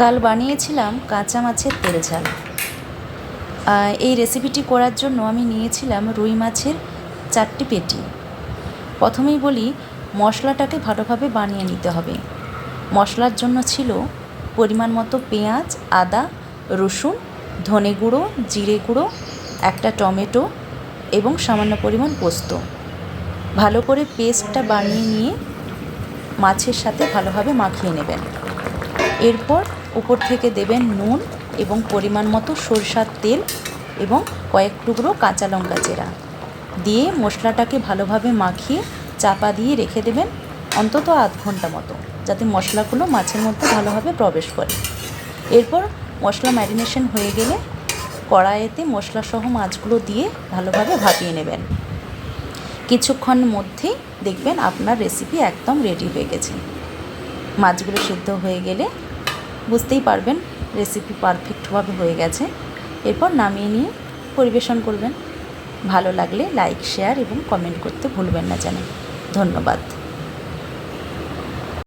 কাল বানিয়েছিলাম কাঁচা মাছের তেল ঝাল। এই রেসিপিটি করার জন্য আমি নিয়েছিলাম রুই মাছের 4টি পেটি। প্রথমেই বলি, মশলাটাকে ভালোভাবে বানিয়ে নিতে হবে। মশলার জন্য ছিল পরিমাণ মতো পেঁয়াজ, আদা, রসুন, ধনে গুঁড়ো, জিরে গুঁড়ো, একটা টমেটো এবং সামান্য পরিমাণ পোস্ত। ভালো করে পেস্টটা বানিয়ে নিয়ে মাছের সাথে ভালোভাবে মাখিয়ে নেবেন। এরপর উপর থেকে দেবেন নুন এবং পরিমাণ মতো সরষার তেল এবং কয়েক টুকরো কাঁচা লঙ্কা চেরা দিয়ে মশলাটাকে ভালোভাবে মাখিয়ে চাপা দিয়ে রেখে দেবেন অন্তত আধ ঘন্টা মতো, যাতে মশলাগুলো মাছের মধ্যে ভালোভাবে প্রবেশ করে। এরপর মশলা ম্যারিনেশন হয়ে গেলে কড়াইতে মশলাসহ মাছগুলো দিয়ে ভালোভাবে ভাপিয়ে নেবেন। কিছুক্ষণ মধ্যেই দেখবেন আপনার রেসিপি একদম রেডি হয়ে গেছে। মাছগুলো সিদ্ধ হয়ে গেলে বুঝতেই পারবেন রেসিপি পারফেক্টভাবে হয়ে গেছে। এরপর নামিয়ে নিয়ে পরিবেশন করবেন। ভালো লাগলে লাইক, শেয়ার এবং কমেন্ট করতে ভুলবেন না যেন। ধন্যবাদ।